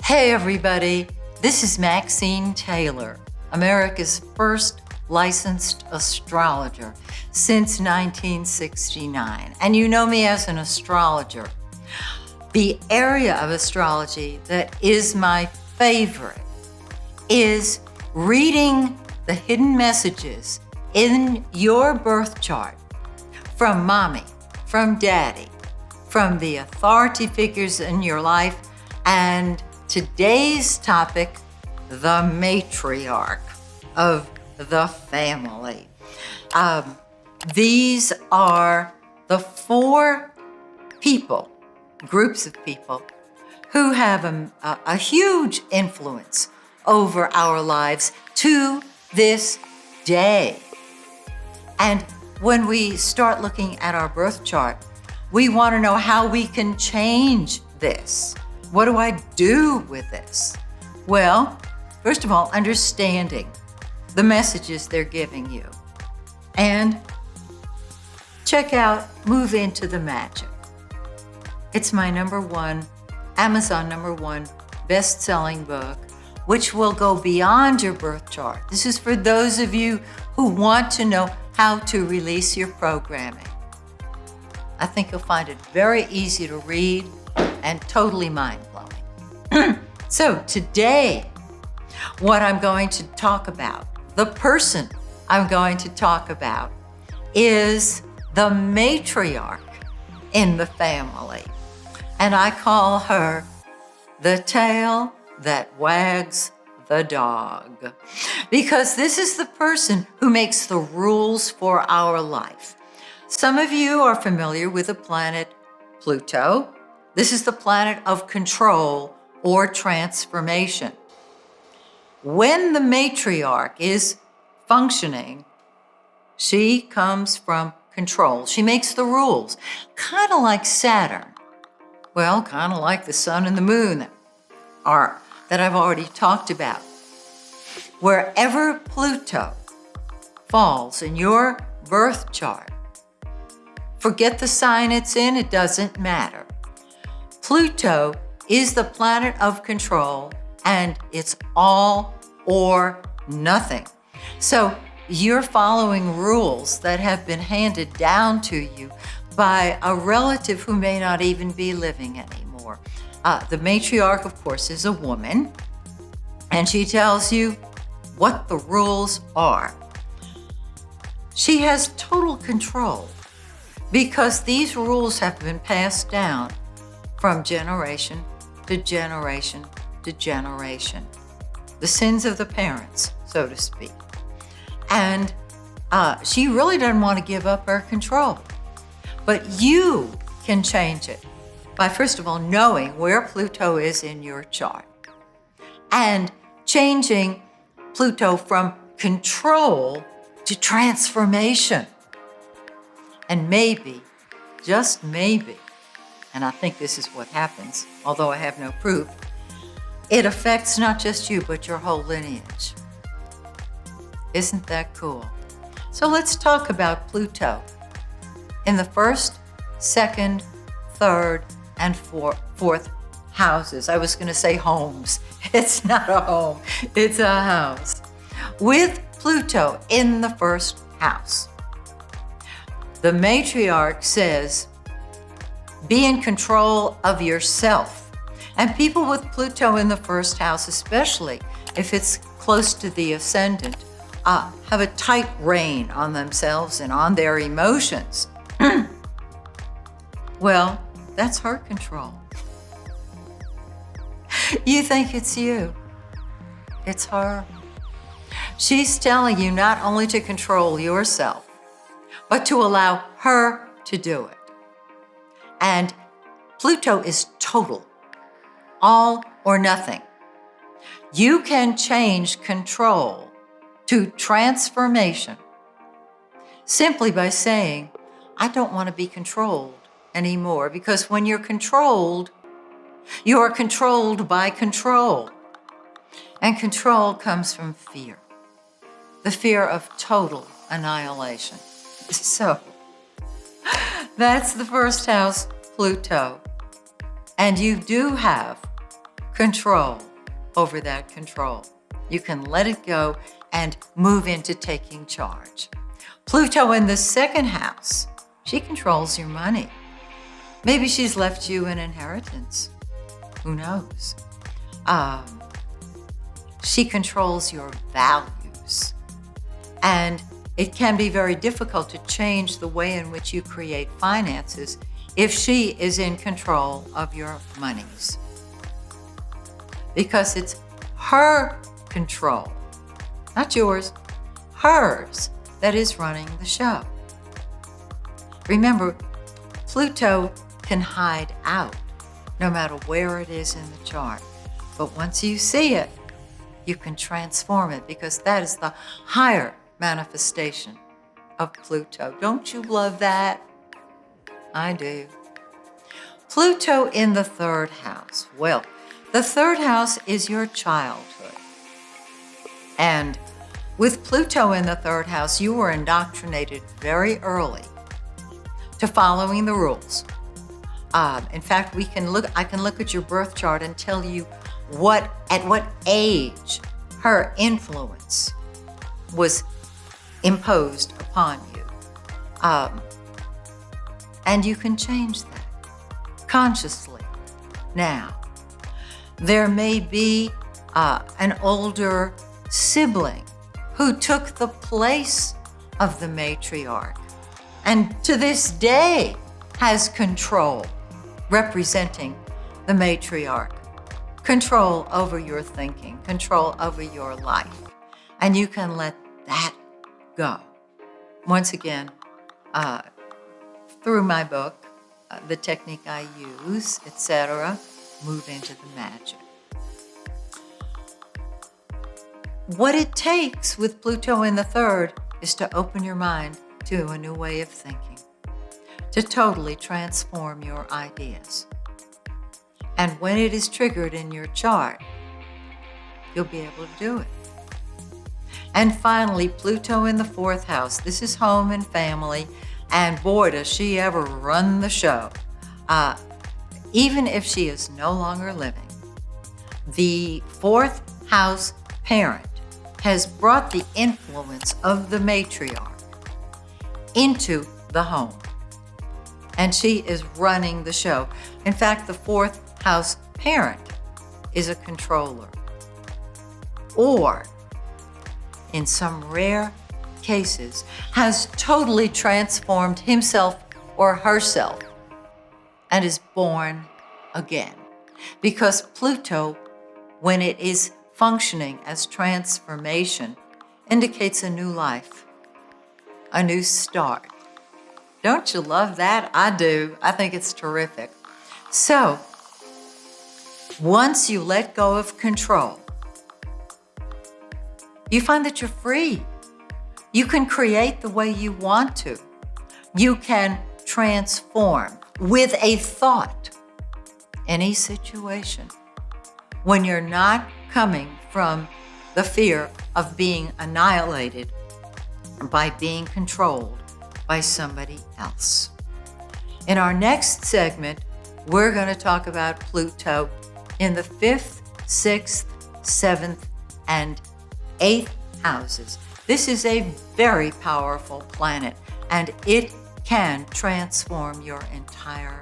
Hey everybody, this is Maxine Taylor, America's first licensed astrologer since 1969. And you know me as an astrologer. The area of astrology that is my favorite is reading the hidden messages in your birth chart from mommy, from daddy, from the authority figures in your life, and today's topic, the matriarch of the family. These are the four people, groups of people, who have a huge influence over our lives to this day. And when we start looking at our birth chart, we want to know how we can change this. What do I do with this? Well, first of all, understanding the messages they're giving you. And check out Move Into the Magic. It's my Amazon #1 best-selling book, which will go beyond your birth chart. This is for those of you who want to know how to release your programming. I think you'll find it very easy to read and totally mind-blowing. So today, what I'm going to talk about, the person I'm going to talk about, is the matriarch in the family. And I call her the tail that wags the dog. Because this is the person who makes the rules for our life. Some of you are familiar with the planet Pluto. This is the planet of control or transformation. When the matriarch is functioning, she comes from control. She makes the rules, kind of like Saturn. Well, kind of like the sun and the moon that I've already talked about. Wherever Pluto falls in your birth chart, forget the sign it's in, it doesn't matter. Pluto is the planet of control, and it's all or nothing. So you're following rules that have been handed down to you by a relative who may not even be living anymore. The matriarch, of course, is a woman, and she tells you what the rules are. She has total control because these rules have been passed down from generation to generation to generation. The sins of the parents, so to speak. And she really doesn't want to give up her control. But you can change it by, first of all, knowing where Pluto is in your chart and changing Pluto from control to transformation. And maybe, just maybe, and I think this is what happens, although I have no proof, it affects not just you, but your whole lineage. Isn't that cool? So let's talk about Pluto in the first, second, third, and fourth houses. I was going to say homes. It's not a home, it's a house. With Pluto in the first house, the matriarch says, be in control of yourself. And people with Pluto in the first house, especially if it's close to the ascendant, have a tight rein on themselves and on their emotions. Well, that's her control. You think it's you. It's her. She's telling you not only to control yourself, but to allow her to do it. And Pluto is total, all or nothing. You can change control to transformation simply by saying, I don't want to be controlled anymore, because when you're controlled, you are controlled by control. And control comes from fear, the fear of total annihilation. So that's the first house, Pluto. And you do have control over that control. You can let it go and move into taking charge. Pluto in the second house, she controls your money. Maybe she's left you an inheritance. Who knows? She controls your values. And it can be very difficult to change the way in which you create finances if she is in control of your monies. Because it's her control, not yours, hers, that is running the show. Remember, Pluto can hide out no matter where it is in the chart. But once you see it, you can transform it, because that is the higher manifestation of Pluto. Don't you love that? I do. Pluto in the third house. Well, the third house is your childhood. And with Pluto in the third house, you were indoctrinated very early to following the rules. In fact, I can look at your birth chart and tell you at what age her influence was imposed upon you. And you can change that consciously now. There may be an older sibling who took the place of the matriarch and to this day has control, representing the matriarch. Control over your thinking, control over your life. And you can let that go. Once again, through my book, the technique I use, etc., move into the magic. What it takes with Pluto in the third is to open your mind to a new way of thinking, to totally transform your ideas. And when it is triggered in your chart, you'll be able to do it. And finally, Pluto in the fourth house. This is home and family, and boy, does she ever run the show. Even if she is no longer living, the fourth house parent has brought the influence of the matriarch into the home. And she is running the show. In fact, the fourth house parent is a controller, or in some rare cases has totally transformed himself or herself and is born again. Because Pluto, when it is functioning as transformation, indicates a new life, a new start. Don't you love that? I do. I think it's terrific. So, once you let go of control, you find that you're free. You can create the way you want to. You can transform with a thought any situation when you're not coming from the fear of being annihilated by being controlled by somebody else. In our next segment, we're going to talk about Pluto in the 5th, 6th, 7th, and 8th houses. This is a very powerful planet, and it can transform your entire